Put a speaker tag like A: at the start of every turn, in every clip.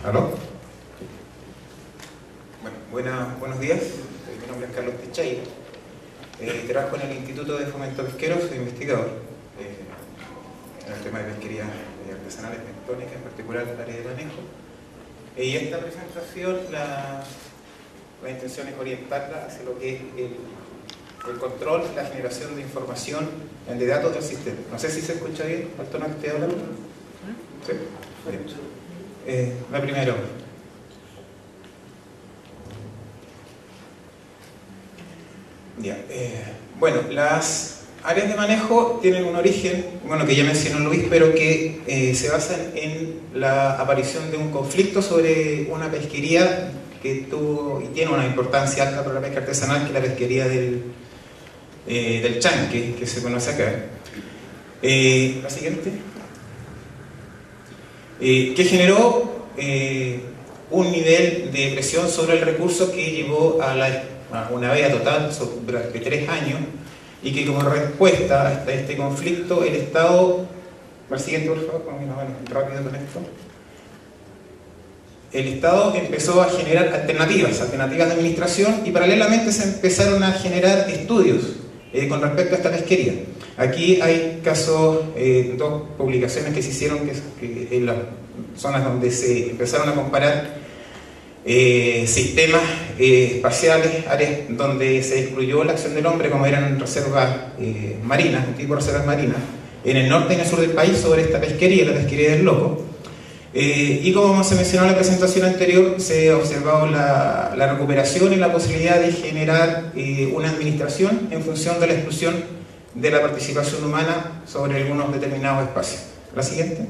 A: ¿Aló? Bueno, buenos días. Mi nombre es Carlos Techaira. Trabajo en el Instituto de Fomento Pesquero, soy investigador en el tema de pesquería artesanal, bentónica, en particular en el área de manejo. Y esta presentación, la intención es orientarla hacia lo que es el control, la generación de información, de datos del sistema. No sé si se escucha bien el tono que estoy hablando. ¿Sí? Bien. La primera. Ya, bueno, las áreas de manejo tienen un origen, bueno, que ya mencionó Luis, pero que se basan en la aparición de un conflicto sobre una pesquería que tuvo y tiene una importancia alta para la pesca artesanal, que es la pesquería del chanque, que se conoce acá. La siguiente. Que generó un nivel de presión sobre el recurso que llevó a una veda total durante 3 años, y que como respuesta a este conflicto el Estado, al siguiente por favor, rápido con esto, el Estado empezó a generar alternativas de administración, y paralelamente se empezaron a generar estudios con respecto a esta pesquería. Aquí hay casos, 2 publicaciones que se hicieron que en las zonas donde se empezaron a comparar sistemas espaciales, áreas donde se excluyó la acción del hombre, como eran reservas marinas, un tipo de reservas marinas, en el norte y en el sur del país, sobre esta pesquería, la pesquería del loco. Y como se mencionó en la presentación anterior, se ha observado la recuperación y la posibilidad de generar una administración en función de la exclusión de la participación humana sobre algunos determinados espacios. La siguiente.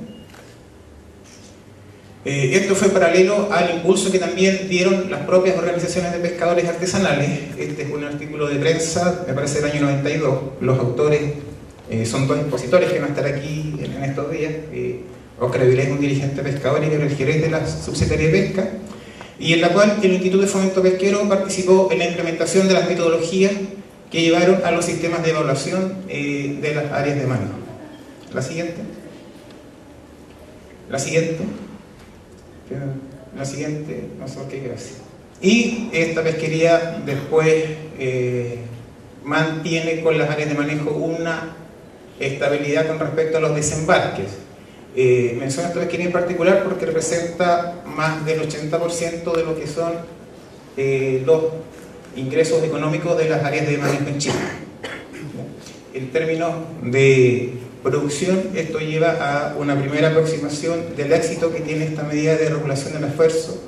A: Esto fue paralelo al impulso que también dieron las propias organizaciones de pescadores artesanales. Este es un artículo de prensa, me parece del año 92. Los autores son 2 expositores que van a estar aquí en estos días. Óscar Avilés, un dirigente pescador, y el gerente de la subsecretaría de Pesca, y en la cual el Instituto de Fomento Pesquero participó en la implementación de las metodologías que llevaron a los sistemas de evaluación de las áreas de manejo. La siguiente. La siguiente. La siguiente, no sé por qué, gracias. Y esta pesquería después mantiene con las áreas de manejo una estabilidad con respecto a los desembarques. Menciono esta pesquería en particular porque representa más del 80% de lo que son los ingresos económicos de las áreas de manejo en Chile. En términos de producción, esto lleva a una primera aproximación del éxito que tiene esta medida de regulación del esfuerzo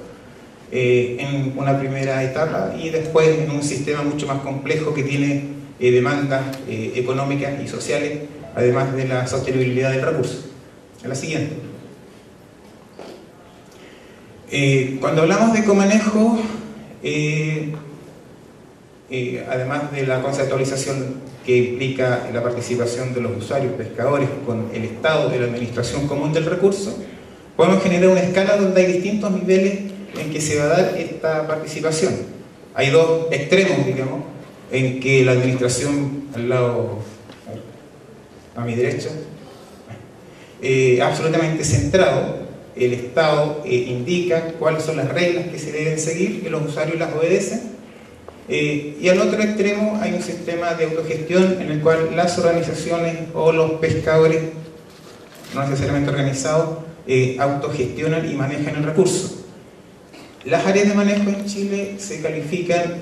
A: en una primera etapa, y después en un sistema mucho más complejo que tiene demandas económicas y sociales, además de la sostenibilidad del recurso. La siguiente. Cuando hablamos de comanejo, además de la conceptualización que implica la participación de los usuarios, pescadores, con el Estado de la administración común del recurso, podemos generar una escala donde hay distintos niveles en que se va a dar esta participación. Hay 2 extremos, digamos, en que la administración, al lado, a mi derecha, absolutamente centrado, el Estado indica cuáles son las reglas que se deben seguir, que los usuarios las obedecen. Y al otro extremo hay un sistema de autogestión en el cual las organizaciones o los pescadores, no necesariamente organizados, autogestionan y manejan el recurso. Las áreas de manejo en Chile se califican,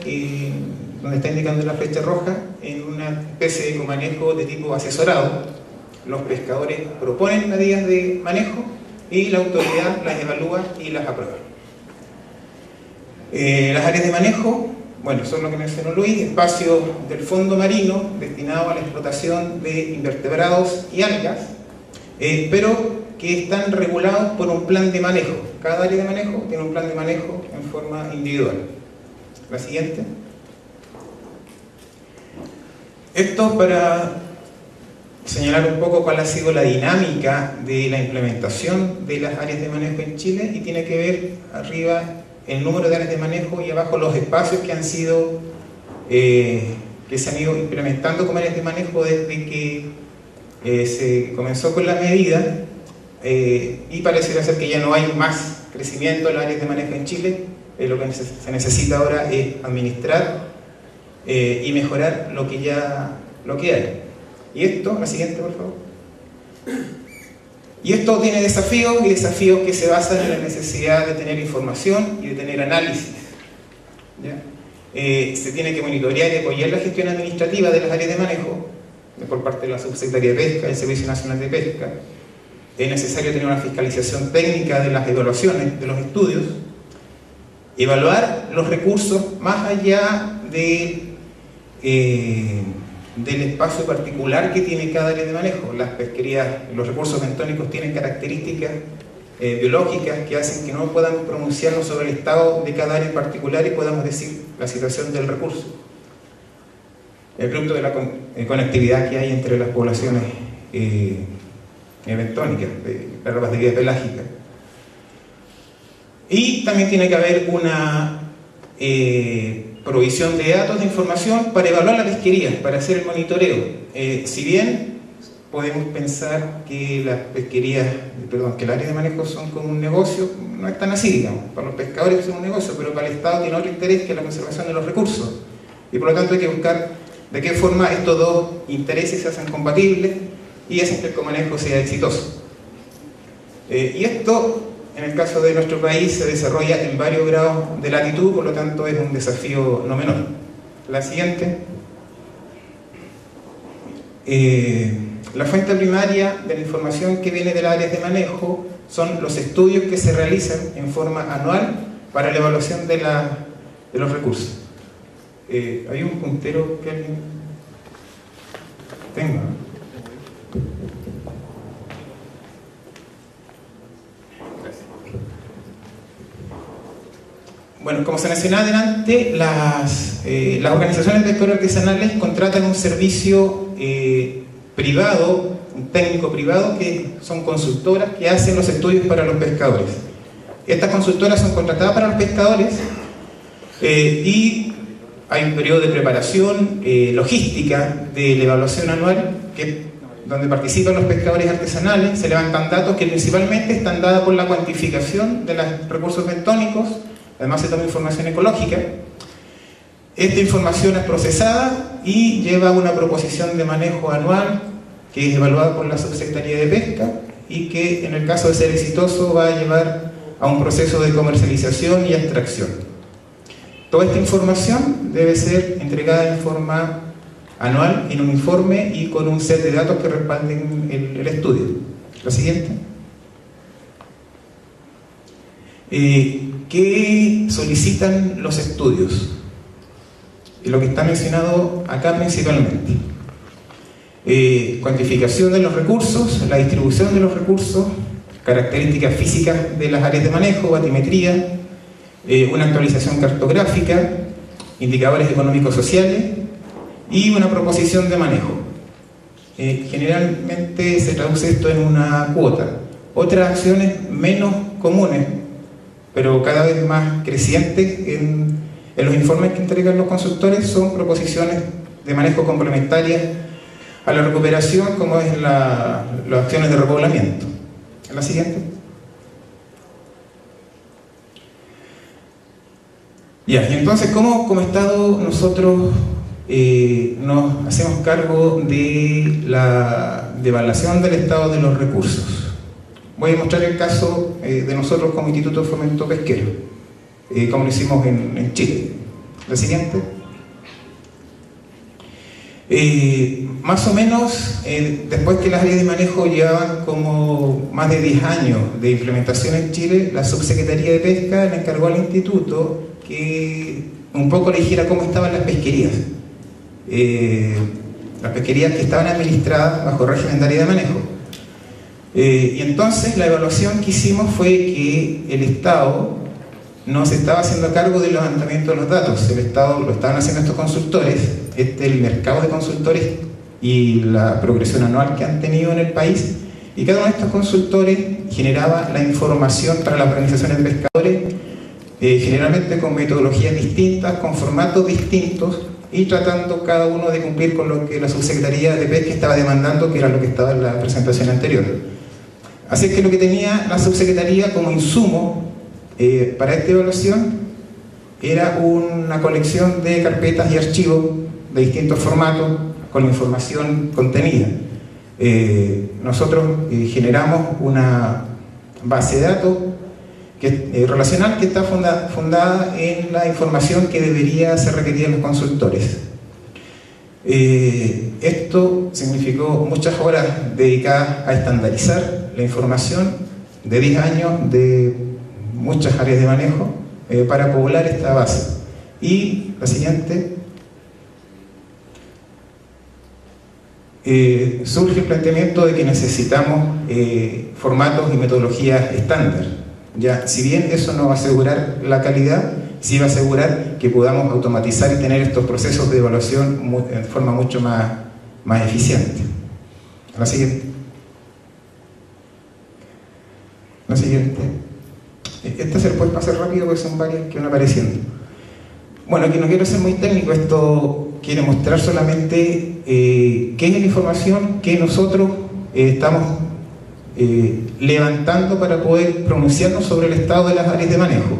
A: donde está indicando la flecha roja, en una especie de comanejo de tipo asesorado. Los pescadores proponen medidas de manejo y la autoridad las evalúa y las aprueba. Las áreas de manejo, bueno, son lo que mencionó Luis, espacios del fondo marino destinados a la explotación de invertebrados y algas, pero que están regulados por un plan de manejo. Cada área de manejo tiene un plan de manejo en forma individual. La siguiente. Esto para señalar un poco cuál ha sido la dinámica de la implementación de las áreas de manejo en Chile, y tiene que ver arriba el número de áreas de manejo y abajo los espacios que han sido que se han ido implementando como áreas de manejo desde que se comenzó con la medida, y pareciera ser que ya no hay más crecimiento de las áreas de manejo en Chile. Lo que se necesita ahora es administrar y mejorar lo que hay. Y esto, la siguiente por favor. Y esto tiene desafíos, y desafíos que se basan en la necesidad de tener información y de tener análisis. ¿Ya? Se tiene que monitorear y apoyar la gestión administrativa de las áreas de manejo por parte de la Subsecretaría de Pesca, del Servicio Nacional de Pesca. Es necesario tener una fiscalización técnica de las evaluaciones, de los estudios, evaluar los recursos más allá del espacio particular que tiene cada área de manejo. Las pesquerías, los recursos bentónicos tienen características biológicas que hacen que no podamos pronunciarnos sobre el estado de cada área en particular y podamos decir la situación del recurso. El producto de la conectividad que hay entre las poblaciones bentónicas, de larvas de vida pelágica. Y también tiene que haber una provisión de datos de información para evaluar la pesquería, para hacer el monitoreo. Si bien podemos pensar que las pesquerías, que las áreas de manejo son como un negocio, no es tan así, digamos. Para los pescadores es un negocio, pero para el Estado tiene otro interés, que es la conservación de los recursos. Y por lo tanto hay que buscar de qué forma estos dos intereses se hacen compatibles y hacen que el comanejo sea exitoso. Y esto, en el caso de nuestro país, se desarrolla en varios grados de latitud, por lo tanto es un desafío no menor. La siguiente. La fuente primaria de la información que viene de las áreas de manejo son los estudios que se realizan en forma anual para la evaluación de los recursos. ¿Hay un puntero que alguien tenga? Bueno, como se mencionaba adelante, las organizaciones de pescadores artesanales contratan un servicio privado, un técnico privado, que son consultoras que hacen los estudios para los pescadores. Estas consultoras son contratadas para los pescadores y hay un periodo de preparación logística de la evaluación anual donde participan los pescadores artesanales. Se levantan datos que principalmente están dados por la cuantificación de los recursos bentónicos. Además se toma información ecológica. Esta información es procesada y lleva a una proposición de manejo anual que es evaluada por la Subsecretaría de Pesca y que, en el caso de ser exitoso, va a llevar a un proceso de comercialización y extracción. Toda esta información debe ser entregada en forma anual en un informe y con un set de datos que respalden el estudio. La siguiente. ¿Qué solicitan los estudios? Y lo que está mencionado acá principalmente. Cuantificación de los recursos, la distribución de los recursos, características físicas de las áreas de manejo, batimetría, una actualización cartográfica, indicadores económicos sociales y una proposición de manejo. Generalmente se traduce esto en una cuota. Otras acciones menos comunes, pero cada vez más crecientes en los informes que entregan los consultores, son proposiciones de manejo complementarias a la recuperación, como es las acciones de repoblamiento. La siguiente. Ya, y entonces, ¿cómo como Estado nosotros nos hacemos cargo de la evaluación del estado de los recursos? Voy a mostrar el caso de nosotros como Instituto de Fomento Pesquero, como lo hicimos en Chile. La siguiente. Más o menos, después que las áreas de manejo llevaban como más de 10 años de implementación en Chile, la Subsecretaría de Pesca le encargó al Instituto que un poco le dijera cómo estaban las pesquerías. Las pesquerías que estaban administradas bajo régimen de área de manejo. Y entonces la evaluación que hicimos fue que el Estado no se estaba haciendo cargo del levantamiento de los datos. El Estado lo estaban haciendo estos consultores. El mercado de consultores y la progresión anual que han tenido en el país, y cada uno de estos consultores generaba la información para las organizaciones de pescadores, generalmente con metodologías distintas, con formatos distintos, y tratando cada uno de cumplir con lo que la Subsecretaría de Pesca estaba demandando, que era lo que estaba en la presentación anterior. Así es que lo que tenía la Subsecretaría como insumo para esta evaluación era una colección de carpetas y archivos de distintos formatos con información contenida. Nosotros generamos una base de datos relacional que está fundada en la información que debería ser requerida en los consultores. Esto significó muchas horas dedicadas a estandarizar la información de 10 años de muchas áreas de manejo para poblar esta base. Y la siguiente, surge el planteamiento de que necesitamos formatos y metodologías estándar. Ya, si bien eso no va a asegurar la calidad, sí va a asegurar que podamos automatizar y tener estos procesos de evaluación de forma mucho más eficiente. La siguiente. La siguiente. Esta se le puede pasar rápido porque son varias que van apareciendo. Bueno, aquí no quiero ser muy técnico, esto quiere mostrar solamente qué es la información que nosotros estamos levantando para poder pronunciarnos sobre el estado de las áreas de manejo.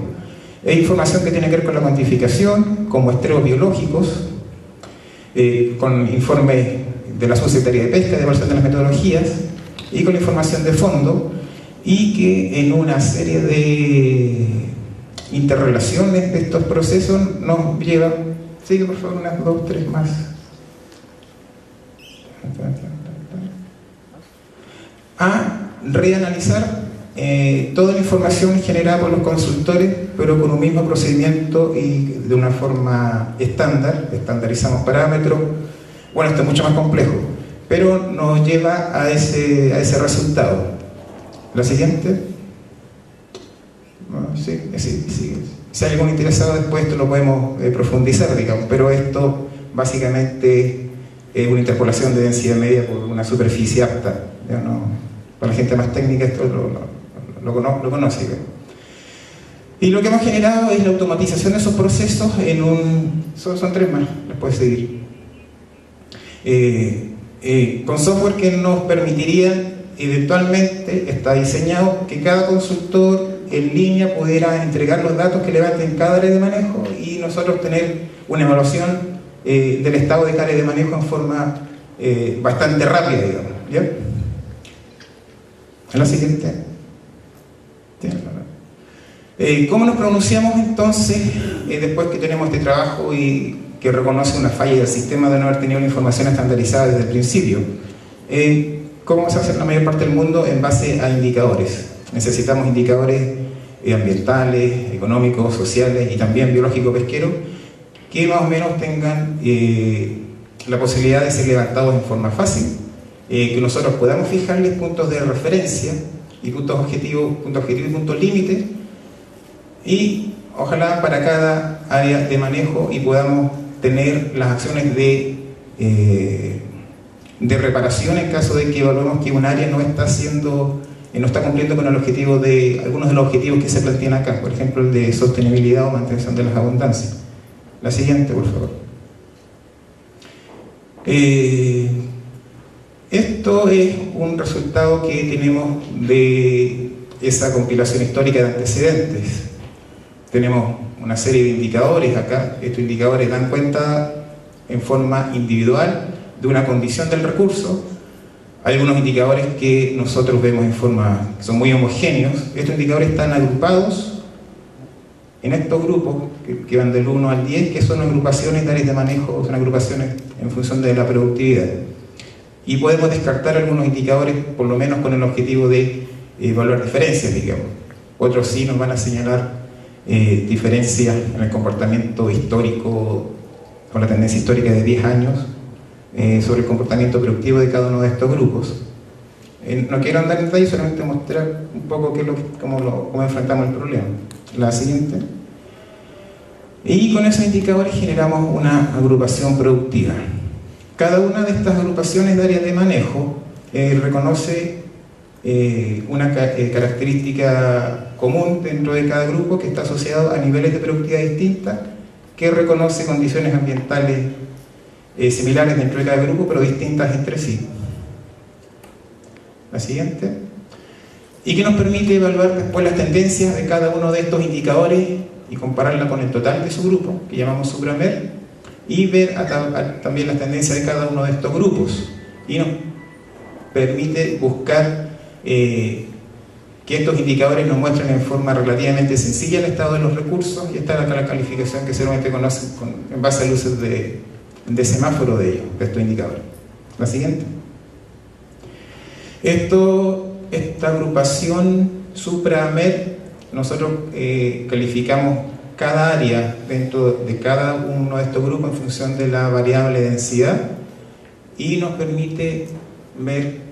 A: Es información que tiene que ver con la cuantificación, con muestreos biológicos, con informes de la Subsecretaría de Pesca, de evaluación de las metodologías, y con información de fondo, y que en una serie de interrelaciones de estos procesos nos lleva, sigue por favor unas 2, 3 más, a reanalizar toda la información generada por los consultores, pero con un mismo procedimiento y de una forma estándar. Estandarizamos parámetros. Bueno, esto es mucho más complejo, pero nos lleva a ese resultado. La siguiente. Sí. Si hay algún interesado después, esto lo podemos profundizar, digamos, pero esto básicamente es una interpolación de densidad media por una superficie apta. Ya no, para la gente más técnica esto lo conoce. Y lo que hemos generado es la automatización de esos procesos en son 3 más, les puedes seguir. Con software que nos permitiría, eventualmente, está diseñado que cada consultor en línea pudiera entregar los datos que levante en cada área de manejo y nosotros tener una evaluación del estado de cada área de manejo en forma bastante rápida, digamos. ¿Ya? En la siguiente. ¿Cómo nos pronunciamos entonces después que tenemos este trabajo y que reconoce una falla del sistema de no haber tenido una información estandarizada desde el principio? ¿Cómo vamos a hacer la mayor parte del mundo? En base a indicadores. Necesitamos indicadores ambientales, económicos, sociales y también biológico-pesqueros que más o menos tengan la posibilidad de ser levantados en forma fácil, que nosotros podamos fijarles puntos de referencia y puntos objetivos y puntos límites, y ojalá para cada área de manejo y podamos tener las acciones de reparación en caso de que evaluemos que un área no está cumpliendo con el objetivo algunos de los objetivos que se plantean acá, por ejemplo el de sostenibilidad o mantención de las abundancias. La siguiente, por favor. Esto es un resultado que tenemos de esa compilación histórica de antecedentes. Tenemos una serie de indicadores acá. Estos indicadores dan cuenta en forma individual de una condición del recurso. Hay algunos indicadores que nosotros vemos que son muy homogéneos. Estos indicadores están agrupados en estos grupos que van del 1 al 10, que son agrupaciones de áreas de manejo, son agrupaciones en función de la productividad. Y podemos descartar algunos indicadores, por lo menos con el objetivo de evaluar diferencias, digamos. Otros sí nos van a señalar diferencias en el comportamiento histórico, con la tendencia histórica de 10 años, sobre el comportamiento productivo de cada uno de estos grupos. No quiero andar en detalle, solamente mostrar un poco cómo enfrentamos el problema. La siguiente. Y con esos indicadores generamos una agrupación productiva. Cada una de estas agrupaciones de áreas de manejo reconoce una característica común dentro de cada grupo que está asociado a niveles de productividad distintas, que reconoce condiciones ambientales similares dentro de cada grupo, pero distintas entre sí. La siguiente. y que nos permite evaluar después las tendencias de cada uno de estos indicadores y compararla con el total de su grupo, que llamamos Supramer, y ver también las tendencias de cada uno de estos grupos, y nos permite buscar que estos indicadores nos muestren en forma relativamente sencilla el estado de los recursos, y esta es la calificación que seguramente conocen en base a luces de semáforo de ellos, de estos indicadores. La siguiente. Esta agrupación Supramer, nosotros calificamos cada área dentro de cada uno de estos grupos en función de la variable densidad, y nos permite ver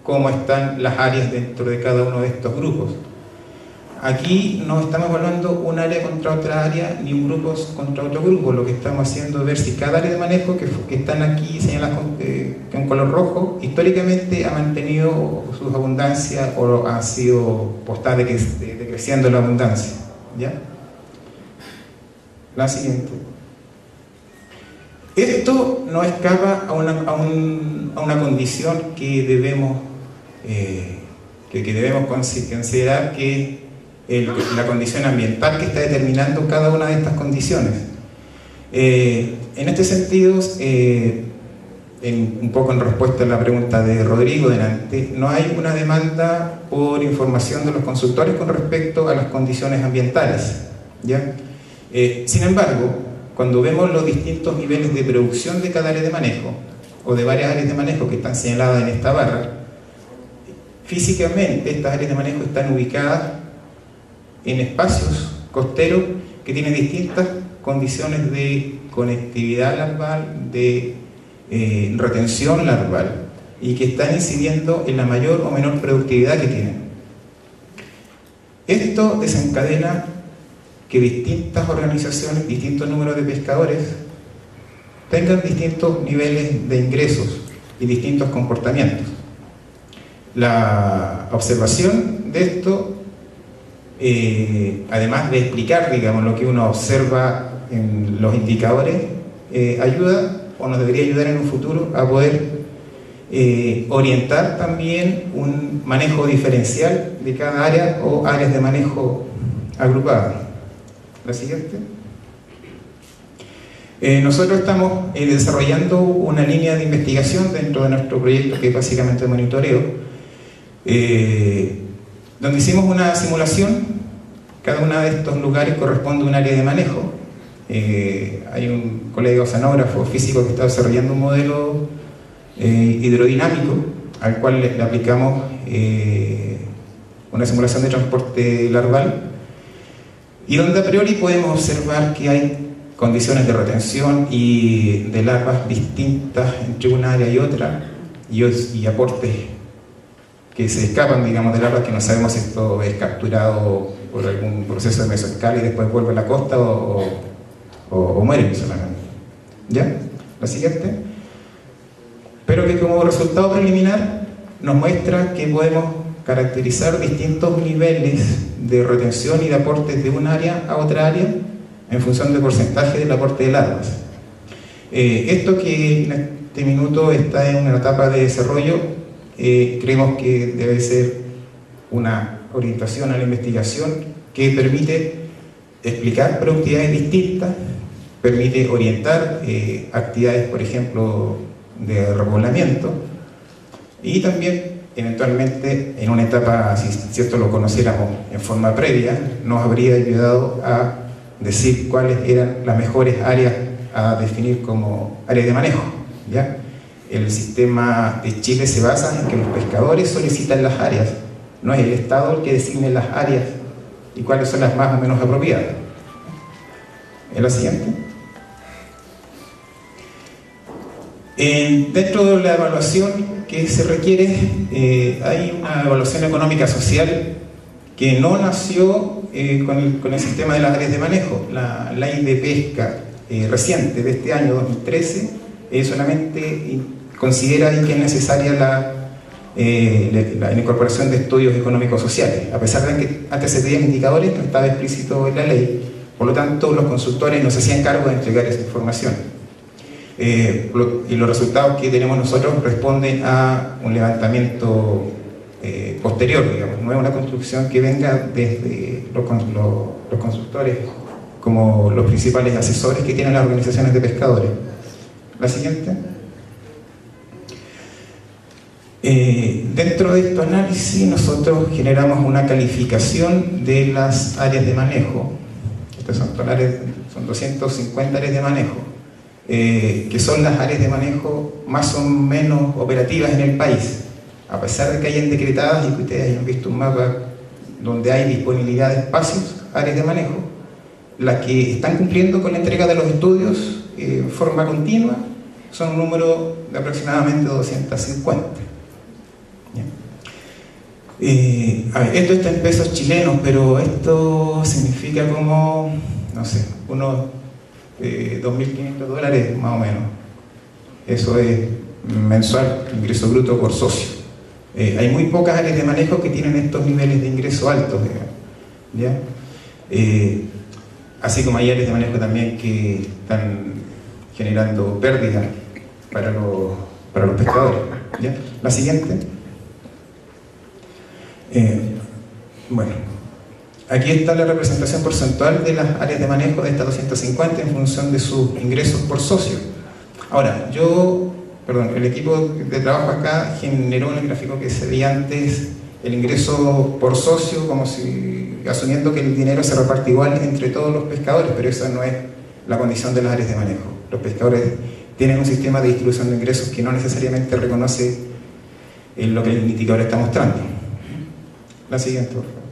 A: cómo están las áreas dentro de cada uno de estos grupos. Aquí no estamos evaluando un área contra otra área, ni un grupo contra otro grupo. Lo que estamos haciendo es ver si cada área de manejo que están aquí señaladas con color rojo, históricamente ha mantenido sus abundancias o ha sido está decreciendo la abundancia. ¿Ya? La siguiente. Esto no escapa a una condición que debemos considerar, que la condición ambiental que está determinando cada una de estas condiciones. En este sentido, un poco en respuesta a la pregunta de Rodrigo delante, no hay una demanda por información de los consultores con respecto a las condiciones ambientales, ¿ya? Sin embargo, cuando vemos los distintos niveles de producción de cada área de manejo, o de varias áreas de manejo que están señaladas en esta barra, físicamente estas áreas de manejo están ubicadas en espacios costeros que tienen distintas condiciones de conectividad larval, de retención larval, y que están incidiendo en la mayor o menor productividad que tienen. Esto desencadena que distintas organizaciones, distintos números de pescadores tengan distintos niveles de ingresos y distintos comportamientos. La observación de esto, además de explicar, digamos, lo que uno observa en los indicadores, ayuda o nos debería ayudar en un futuro a poder orientar también un manejo diferencial de cada área o áreas de manejo agrupadas. La siguiente. Nosotros estamos desarrollando una línea de investigación dentro de nuestro proyecto, que es básicamente monitoreo, donde hicimos una simulación. Cada uno de estos lugares corresponde a un área de manejo. Hay un colega oceanógrafo físico que está desarrollando un modelo hidrodinámico al cual le aplicamos una simulación de transporte larval, y donde a priori podemos observar que hay condiciones de retención y de larvas distintas entre una área y otra, y aportes que se escapan, digamos, de larvas que no sabemos si esto es capturado por algún proceso de mesoescala y después vuelve a la costa o mueren solamente. ¿Ya? La siguiente. Pero que como resultado preliminar nos muestra que podemos caracterizar distintos niveles de retención y de aportes de un área a otra área en función del porcentaje del aporte de larvas. Esto que en este minuto está en una etapa de desarrollo, creemos que debe ser una orientación a la investigación que permite explicar productividades distintas, permite orientar actividades, por ejemplo, de repoblamiento, y también eventualmente en una etapa, si esto lo conociéramos en forma previa, nos habría ayudado a decir cuáles eran las mejores áreas a definir como áreas de manejo, ¿ya? El sistema de Chile se basa en que los pescadores solicitan las áreas, no es el Estado el que designe las áreas y cuáles son las más o menos apropiadas. En la siguiente. Dentro de la evaluación que se requiere, hay una evaluación económica social que no nació con el sistema de las áreas de manejo. La ley de pesca reciente de este año 2013 solamente considera que es necesaria la incorporación de estudios económicos sociales, a pesar de que antes se pedían indicadores, no estaba explícito en la ley. Por lo tanto, los consultores no se hacían cargo de entregar esa información. Y los resultados que tenemos nosotros responden a un levantamiento posterior, digamos, no es una construcción que venga desde los constructores como los principales asesores que tienen las organizaciones de pescadores. La siguiente. Dentro de este análisis nosotros generamos una calificación de las áreas de manejo. Estas son 250 áreas de manejo, que son las áreas de manejo más o menos operativas en el país. A pesar de que hayan decretadas y que ustedes hayan visto un mapa donde hay disponibilidad de espacios, áreas de manejo, las que están cumpliendo con la entrega de los estudios en forma continua son un número de aproximadamente 250. A ver, esto está en pesos chilenos, pero esto significa como, no sé, unos $2.500 más o menos. Eso es mensual, ingreso bruto por socio. Hay muy pocas áreas de manejo que tienen estos niveles de ingreso altos, digamos, ¿ya? Así como hay áreas de manejo también que están generando pérdidas para los pescadores, ¿ya? La siguiente. Bueno, aquí está la representación porcentual de las áreas de manejo de estas 250 en función de sus ingresos por socio. Ahora, el equipo de trabajo acá generó un gráfico que se veía antes el ingreso por socio, como si asumiendo que el dinero se reparte igual entre todos los pescadores, pero esa no es la condición de las áreas de manejo. Los pescadores tienen un sistema de distribución de ingresos que no necesariamente reconoce lo que el indicador está mostrando. La siguiente, por favor.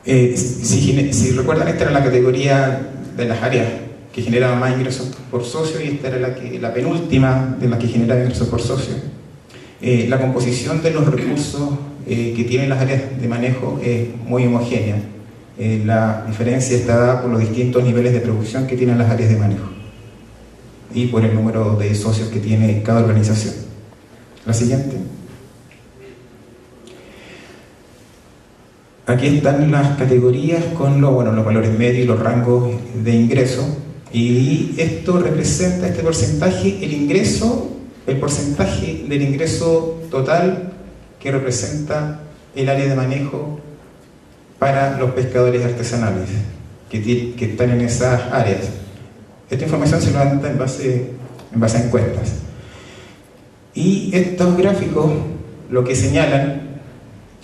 A: Si recuerdan, esta era la categoría de las áreas que generaban más ingresos por socio, y esta era la penúltima de las que generaba ingresos por socio. La composición de los recursos que tienen las áreas de manejo es muy homogénea. La diferencia está dada por los distintos niveles de producción que tienen las áreas de manejo y por el número de socios que tiene cada organización. La siguiente. Aquí están las categorías con los valores medios y los rangos de ingreso, y esto representa, este porcentaje, el porcentaje del ingreso total que representa el área de manejo para los pescadores artesanales que están en esas áreas. Esta información se levanta en base a encuestas. Y estos gráficos lo que señalan,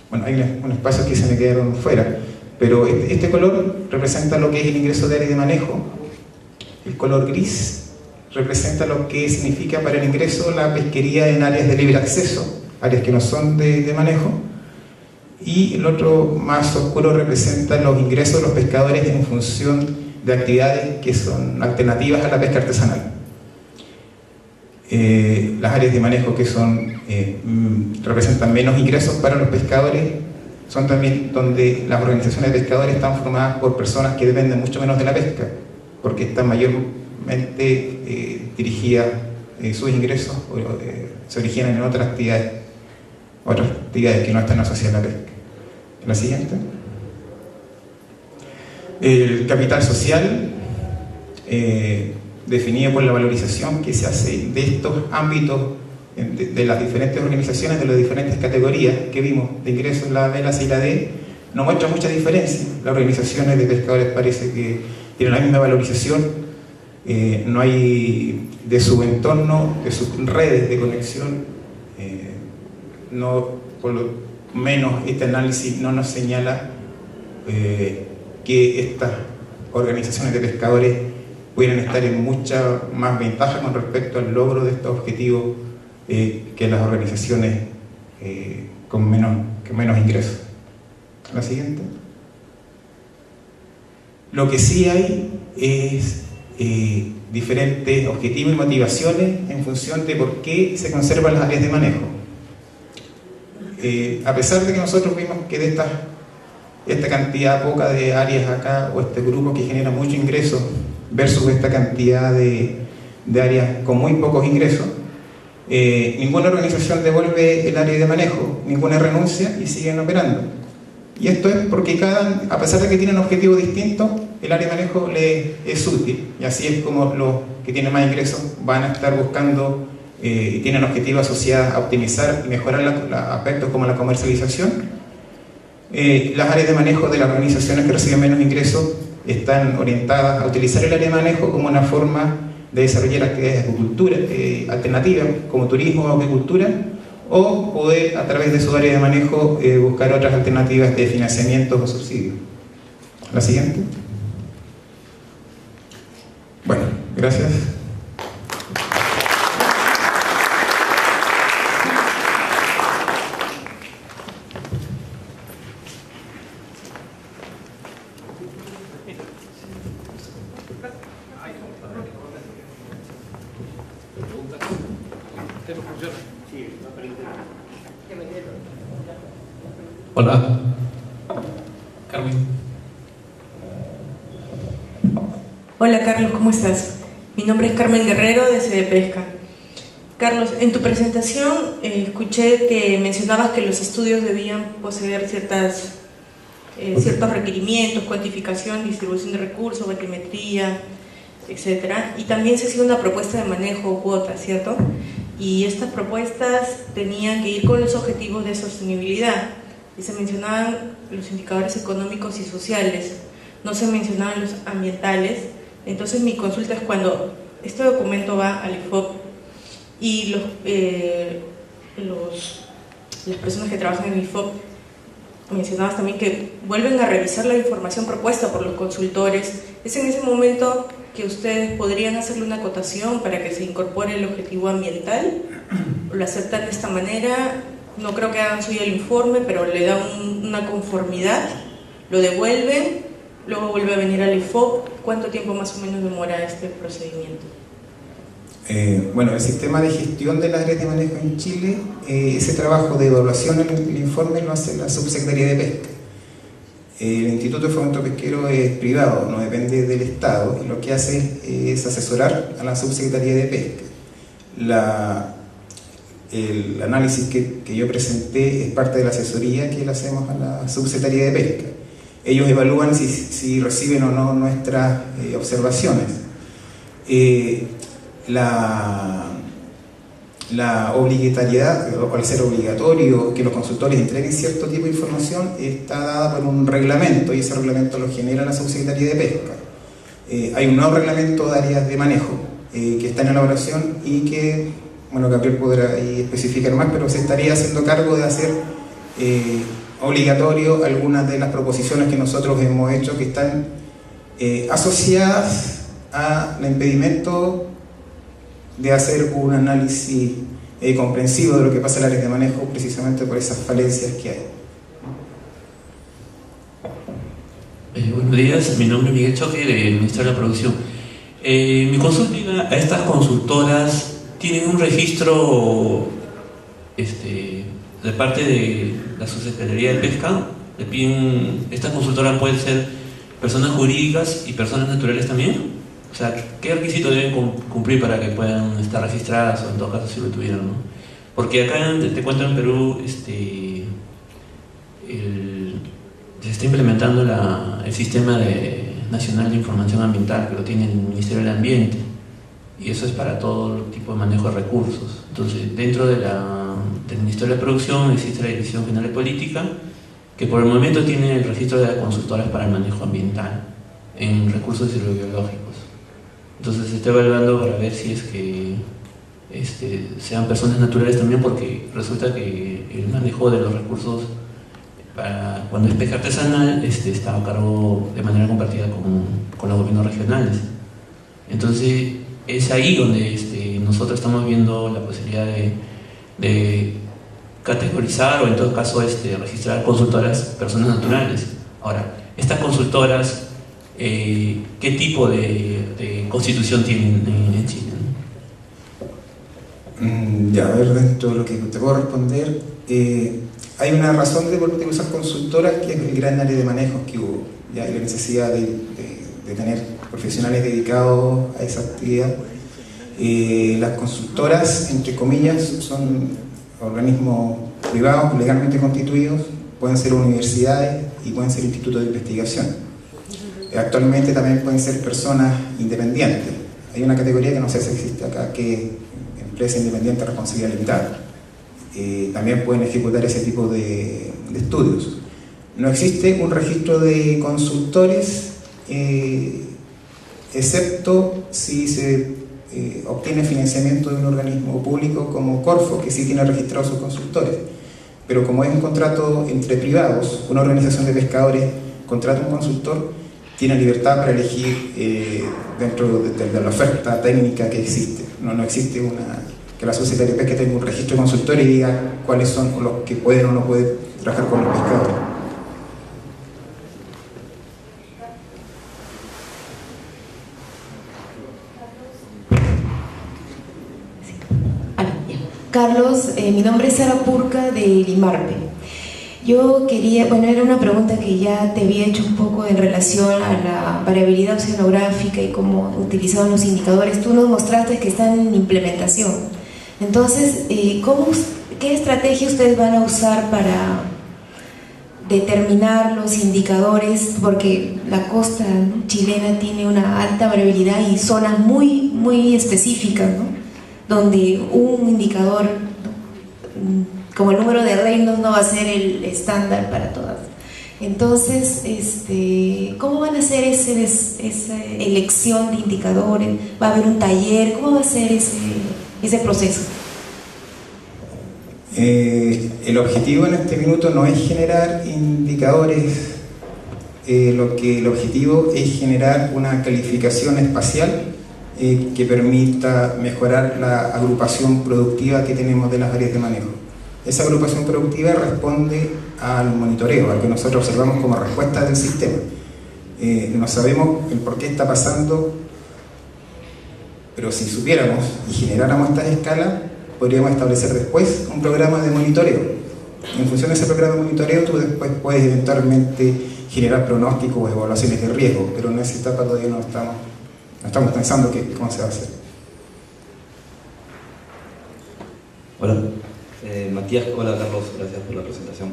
A: hay unos espacios que se me quedaron fuera, pero este color representa lo que es el ingreso de área de manejo, el color gris representa lo que significa para el ingreso la pesquería en áreas de libre acceso, áreas que no son de manejo, y el otro más oscuro representa los ingresos de los pescadores en función de actividades que son alternativas a la pesca artesanal. Las áreas de manejo que representan menos ingresos para los pescadores son también donde las organizaciones de pescadores están formadas por personas que dependen mucho menos de la pesca, porque están mayormente dirigidas, sus ingresos se originan en otras actividades que no están asociadas a la pesca. La siguiente. El capital social, definido por la valorización que se hace de estos ámbitos de las diferentes organizaciones, de las diferentes categorías que vimos de ingresos, la B, la C y la D, no muestra mucha diferencia. Las organizaciones de pescadores parece que tienen la misma valorización, no hay de su entorno, de sus redes de conexión, por lo menos este análisis no nos señala que estas organizaciones de pescadores pudieran estar en mucha más ventaja con respecto al logro de estos objetivos que las organizaciones con menos ingresos. La siguiente. Lo que sí hay es diferentes objetivos y motivaciones en función de por qué se conservan las áreas de manejo. A pesar de que nosotros vimos que de esta cantidad poca de áreas acá, o este grupo que genera mucho ingreso versus esta cantidad de áreas con muy pocos ingresos, ninguna organización devuelve el área de manejo, ninguna renuncia y siguen operando. Y esto es porque a pesar de que tienen objetivos distintos, el área de manejo les es útil, y así es como los que tienen más ingresos van a estar buscando y tienen objetivos asociados a optimizar y mejorar aspectos como la comercialización. Las áreas de manejo de las organizaciones que reciben menos ingresos están orientadas a utilizar el área de manejo como una forma de desarrollar actividades de agricultura alternativas, como turismo o agricultura, o poder, a través de su área de manejo, buscar otras alternativas de financiamiento o subsidio. La siguiente. Bueno, gracias.
B: Hola, Carmen.
C: Hola Carlos, ¿cómo estás? Mi nombre es Carmen Guerrero de Sede Pesca. Carlos, en tu presentación escuché que mencionabas que los estudios debían poseer ciertos requerimientos, cuantificación, distribución de recursos, batimetría, etc. Y también se hacía una propuesta de manejo o cuota, ¿cierto? Y estas propuestas tenían que ir con los objetivos de sostenibilidad. Y se mencionaban los indicadores económicos y sociales, no se mencionaban los ambientales. Entonces mi consulta es, cuando este documento va al IFOP y las personas que trabajan en el IFOP, mencionabas también que vuelven a revisar la información propuesta por los consultores, ¿es en ese momento que ustedes podrían hacerle una acotación para que se incorpore el objetivo ambiental? ¿O lo aceptan de esta manera? No creo que hagan suyo el informe, pero le da una conformidad, lo devuelven, luego vuelve a venir al IFOP. ¿Cuánto tiempo más o menos demora este procedimiento?
A: Bueno, el sistema de gestión de las áreas de manejo en Chile, ese trabajo de evaluación en el informe lo hace la Subsecretaría de Pesca. El Instituto de Fomento Pesquero es privado, no depende del Estado, y lo que hace es asesorar a la Subsecretaría de Pesca. El análisis que yo presenté es parte de la asesoría que le hacemos a la Subsecretaría de Pesca. Ellos evalúan si reciben o no nuestras observaciones. La obligatoriedad, o al ser obligatorio que los consultores entreguen cierto tipo de información, está dada por un reglamento, y ese reglamento lo genera la Subsecretaría de Pesca. Hay un nuevo reglamento de áreas de manejo que está en elaboración y que, bueno, Gabriel podrá ahí especificar más, pero se estaría haciendo cargo de hacer obligatorio algunas de las proposiciones que nosotros hemos hecho, que están asociadas al impedimento de hacer un análisis comprensivo de lo que pasa en las áreas de manejo, precisamente por esas falencias que hay.
B: Buenos días, mi nombre es Miguel Choque, del Ministerio de la Producción. Mi consulta a estas consultoras. ¿Tienen un registro de parte de la Subsecretaría de Pesca? ¿Le piden, estas consultoras pueden ser personas jurídicas y personas naturales también? O sea, ¿qué requisitos deben cumplir para que puedan estar registradas, o en todo caso si lo tuvieran, ¿no? Porque acá, te cuento, en Perú se está implementando el sistema nacional de información ambiental, que lo tiene el Ministerio del Ambiente, y eso es para todo tipo de manejo de recursos. Entonces, dentro del Ministerio de la Producción existe la Dirección General de Política, que por el momento tiene el registro de las consultoras para el manejo ambiental en recursos hidrobiológicos. Entonces se está evaluando para ver si es que sean personas naturales también, porque resulta que el manejo de los recursos cuando es pesca artesanal está a cargo de manera compartida con los gobiernos regionales. Entonces es ahí donde nosotros estamos viendo la posibilidad de categorizar, o en todo caso registrar consultoras personas naturales. Ahora, estas consultoras, ¿qué tipo de constitución tienen en Chile?
A: Ya, a ver, dentro de lo que te puedo responder, hay una razón de por qué usar consultoras, que es el gran área de manejos que hubo, ya, y la necesidad de tener profesionales dedicados a esa actividad. Las consultoras, entre comillas, son organismos privados legalmente constituidos, pueden ser universidades y pueden ser institutos de investigación. Actualmente también pueden ser personas independientes. Hay una categoría que no sé si existe acá, que en empresa independiente de responsabilidad limitada. También pueden ejecutar ese tipo de estudios. No existe un registro de consultores, excepto si se obtiene financiamiento de un organismo público como Corfo, que sí tiene registrados sus consultores. Pero como es un contrato entre privados, una organización de pescadores contrata un consultor, tiene libertad para elegir dentro de la oferta técnica que existe. No existe que la Sociedad de Pesca tenga un registro de consultores y diga cuáles son los que pueden o no pueden trabajar con los pescadores.
D: Carlos, mi nombre es Sara Purca de Limarpe. Yo quería, era una pregunta que ya te había hecho un poco en relación a la variabilidad oceanográfica y cómo utilizaban los indicadores. Tú nos mostraste que están en implementación. Entonces, ¿qué estrategia ustedes van a usar para determinar los indicadores? Porque la costa, ¿no?, chilena tiene una alta variabilidad y zonas muy, muy específicas, ¿no?, donde un indicador, ¿no?, como el número de reinos no va a ser el estándar para todas. Entonces, ¿cómo van a hacer esa elección de indicadores? ¿Va a haber un taller? ¿Cómo va a ser ese proceso?
A: El objetivo en este minuto no es generar indicadores, el objetivo es generar una calificación espacial que permita mejorar la agrupación productiva que tenemos de las áreas de manejo. Esa agrupación productiva responde al monitoreo, al que nosotros observamos como respuesta del sistema. No sabemos el por qué está pasando, pero si supiéramos y generáramos estas escalas, podríamos establecer después un programa de monitoreo. En función de ese programa de monitoreo, tú después puedes eventualmente generar pronósticos o evaluaciones de riesgo, pero en esa etapa todavía no estamos pensando cómo se va a hacer.
E: Hola. Hola Carlos, gracias por la presentación.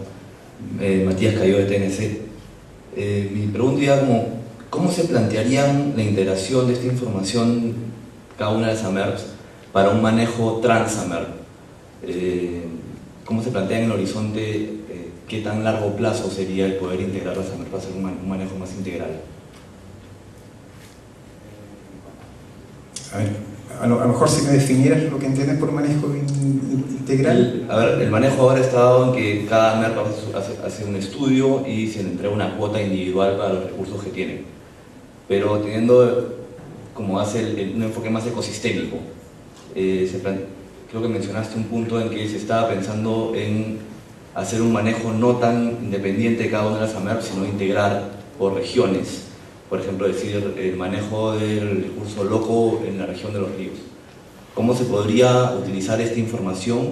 E: Matías Cayo de TNC. Mi pregunta era ¿cómo se plantearían la integración de esta información, cada una de las AMERPs, para un manejo trans-AMERP? ¿Cómo se plantea en el horizonte qué tan largo plazo sería el poder integrar las AMERPs para hacer un manejo más integral?
A: A ver, a lo mejor si me definieras lo que entiendes por manejo integral.
E: El manejo ahora está dado en que cada AMERP hace un estudio y se le entrega una cuota individual para los recursos que tienen, pero teniendo como un enfoque más ecosistémico. Creo que mencionaste un punto en que se estaba pensando en hacer un manejo no tan independiente de cada una de las AMERP, sino integrar por regiones. Por ejemplo, decir el manejo del recurso loco en la región de los ríos. ¿Cómo se podría utilizar esta información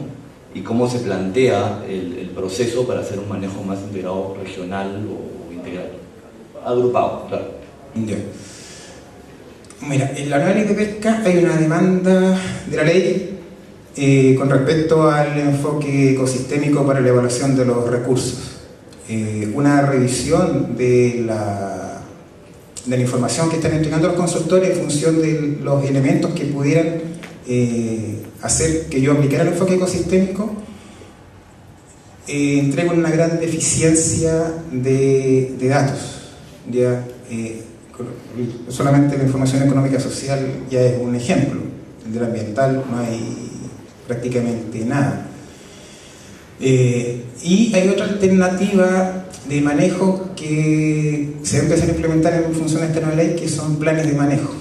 E: y cómo se plantea el proceso para hacer un manejo más integrado regional o integral? Agrupado, claro.
A: Ya. Mira, en la nueva ley de pesca hay una demanda de la ley con respecto al enfoque ecosistémico para la evaluación de los recursos. Una revisión de la información que están entregando los consultores en función de los elementos que pudieran hacer que yo aplicara el enfoque ecosistémico, entrega una gran deficiencia de datos. Ya, solamente la información económica social ya es un ejemplo. El del ambiental no hay prácticamente nada. Y hay otra alternativa de manejo que se va a empezar a implementar en función de esta nueva ley, que son planes de manejo.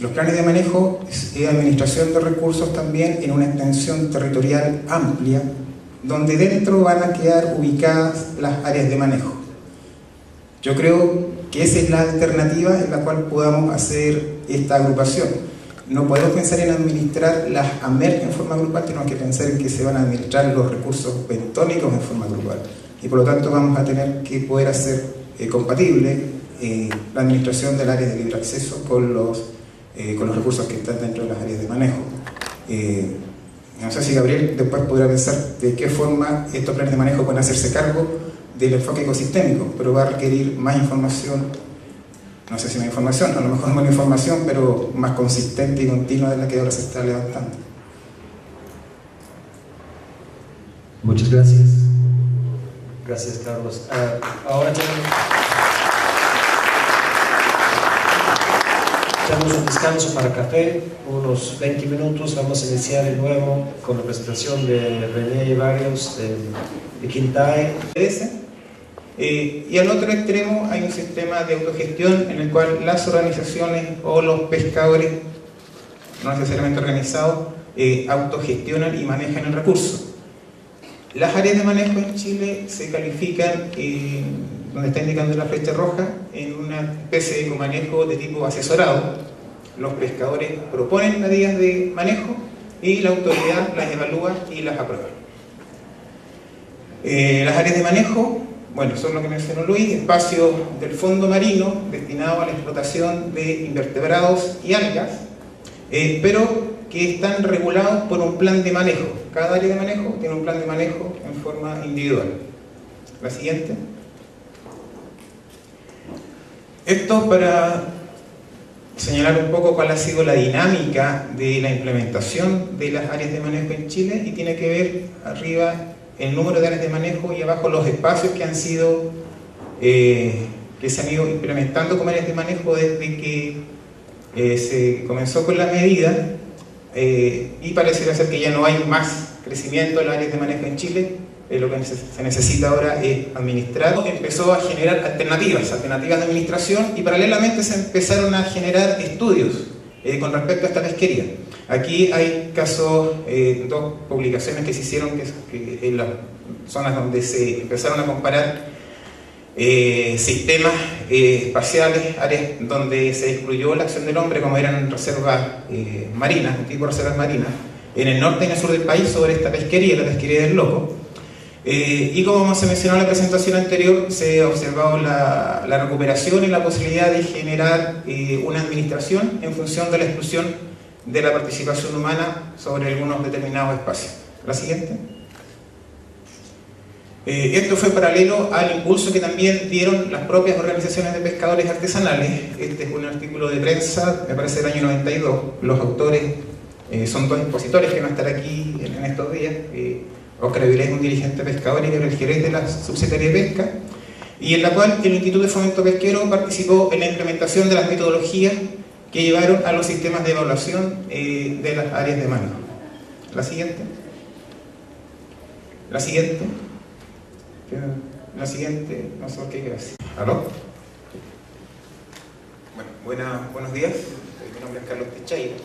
A: Los planes de manejo es administración de recursos también en una extensión territorial amplia, donde dentro van a quedar ubicadas las áreas de manejo. Yo creo que esa es la alternativa en la cual podamos hacer esta agrupación. No podemos pensar en administrar las AMERP en forma grupal, tenemos que pensar en que se van a administrar los recursos bentónicos en forma grupal. Y por lo tanto vamos a tener que poder hacer compatible la administración del área de libre acceso con los recursos que están dentro de las áreas de manejo. No sé si Gabriel después podrá pensar de qué forma estos planes de manejo pueden hacerse cargo del enfoque ecosistémico, pero va a requerir más información, no sé si más información, a lo mejor menos información, pero más consistente y continua de la que ahora se está levantando.
F: Muchas gracias. Gracias, Carlos. Ahora tenemos un descanso para café, unos 20 minutos. Vamos a iniciar de nuevo con la presentación de René Barrios de Quintae.
A: Y al otro extremo hay un sistema de autogestión en el cual las organizaciones o los pescadores, no necesariamente organizados, autogestionan y manejan el recurso. Las áreas de manejo en Chile se califican, donde está indicando la flecha roja, en una especie de comanejo de tipo asesorado. Los pescadores proponen medidas de manejo y la autoridad las evalúa y las aprueba. Las áreas de manejo, bueno, son lo que mencionó Luis, espacios del fondo marino destinados a la explotación de invertebrados y algas, pero que están regulados por un plan de manejo. Cada área de manejo tiene un plan de manejo en forma individual. La siguiente. Esto para señalar un poco cuál ha sido la dinámica de la implementación de las áreas de manejo en Chile, y tiene que ver arriba el número de áreas de manejo y abajo los espacios que han sido que se han ido implementando como áreas de manejo desde que se comenzó con la medida, y parece ser que ya no hay más crecimiento en las áreas de manejo en Chile. Lo que se necesita ahora es administrar. Empezó a generar alternativas de administración, y paralelamente se empezaron a generar estudios con respecto a esta pesquería. Aquí hay casos, dos publicaciones que se hicieron que en las zonas donde se empezaron a comparar sistemas espaciales, áreas donde se excluyó la acción del hombre, como eran reservas marinas, un tipo de reservas marinas, en el norte y en el sur del país, sobre esta pesquería, la pesquería del Loco. Y como se mencionó en la presentación anterior, se ha observado la recuperación y la posibilidad de generar una administración en función de la exclusión de la participación humana sobre algunos determinados espacios. La siguiente. Esto fue paralelo al impulso que también dieron las propias organizaciones de pescadores artesanales. Este es un artículo de prensa, me parece del año 92. Los autores son dos expositores que van a estar aquí en estos días. Óscar Avilés es un dirigente pescador y era el gerente de la subsecretaría de Pesca, y en la cual el Instituto de Fomento Pesquero participó en la implementación de las metodologías que llevaron a los sistemas de evaluación de las áreas de manejo. La siguiente. La siguiente. La siguiente, no sé por qué, gracias. ¿Aló? Bueno, buenos días. Mi nombre es Carlos Pichaira.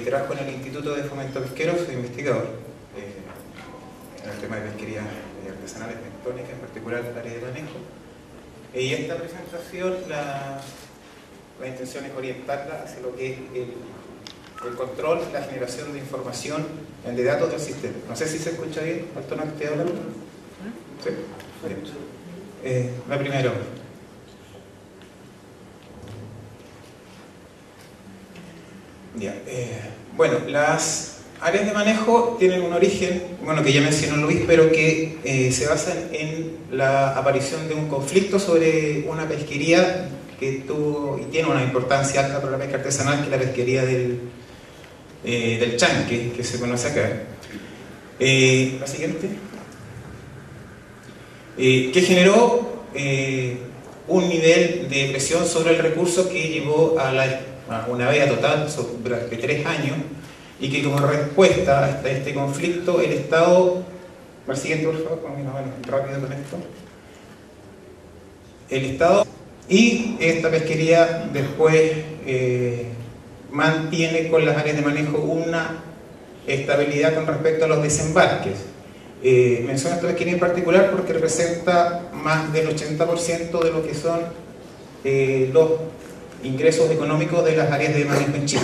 A: Trabajo en el Instituto de Fomento Pesquero, soy investigador en el tema de pesquería artesanales, bentónicas, en particular el área de manejo. Y esta presentación, la intención es orientarla hacia lo que es el control, la generación de información, de datos del sistema. No sé si se escucha bien el tono que estoy hablando. ¿Sí? Bien. La primera. Ya. Bueno, las áreas de manejo tienen un origen, bueno, que ya mencionó Luis, pero que se basan en la aparición de un conflicto sobre una pesquería que tuvo y tiene una importancia alta para la pesca artesanal, que es la pesquería del chanque, que se conoce acá. La siguiente. Que generó un nivel de presión sobre el recurso que llevó a una veda total durante 3 años, y que como respuesta a este conflicto el Estado, al siguiente por favor, bueno, rápido con esto, el Estado y esta pesquería después mantiene con las áreas de manejo una estabilidad con respecto a los desembarques. Menciono esta pesquería en particular porque representa más del 80% de lo que son los ingresos económicos de las áreas de manejo en Chile.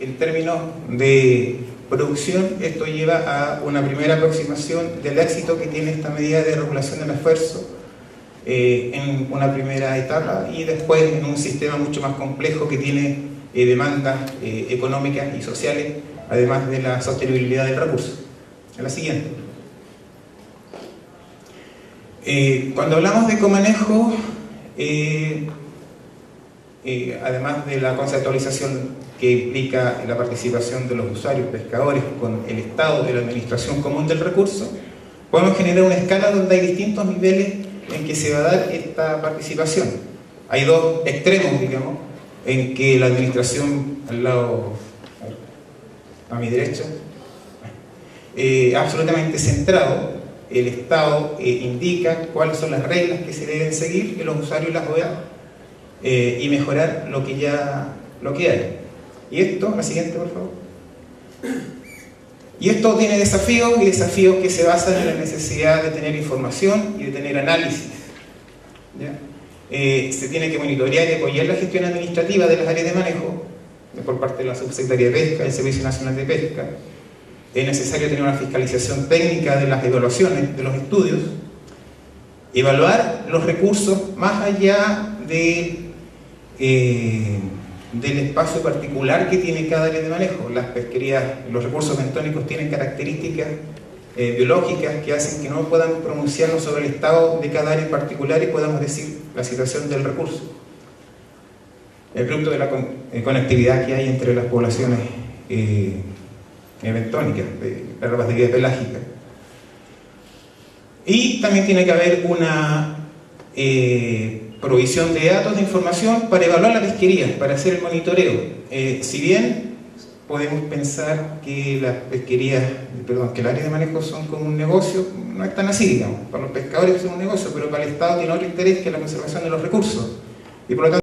A: En términos de producción, esto lleva a una primera aproximación del éxito que tiene esta medida de regulación del esfuerzo en una primera etapa, y después en un sistema mucho más complejo que tiene demandas económicas y sociales, además de la sostenibilidad del recurso. La siguiente. Cuando hablamos de comanejo, además de la conceptualización que implica la participación de los usuarios, pescadores, con el Estado de la administración común del recurso, podemos generar una escala donde hay distintos niveles en que se va a dar esta participación. Hay dos extremos, digamos, en que la administración, al lado, a mi derecha, absolutamente centrado, el Estado indica cuáles son las reglas que se deben seguir, que los usuarios las vean, y mejorar lo que hay. Y esto, la siguiente por favor. Y esto tiene desafíos, y desafíos que se basan en la necesidad de tener información y de tener análisis. ¿Ya? Se tiene que monitorear y apoyar la gestión administrativa de las áreas de manejo por parte de la Subsecretaría de Pesca, del Servicio Nacional de Pesca. Es necesario tener una fiscalización técnica de las evaluaciones, de los estudios, evaluar los recursos más allá del espacio particular que tiene cada área de manejo. Las pesquerías, los recursos bentónicos tienen características biológicas que hacen que no podamos pronunciarnos sobre el estado de cada área en particular y podamos decir la situación del recurso. El producto de la conectividad que hay entre las poblaciones bentónicas, de larvas de vida pelágica. Y también tiene que haber una provisión de datos de información para evaluar la pesquería, para hacer el monitoreo. Si bien podemos pensar que las pesquerías, que el área de manejo son como un negocio, no es tan así, digamos. Para los pescadores es un negocio, pero para el Estado tiene otro interés que la conservación de los recursos. Y por lo tanto,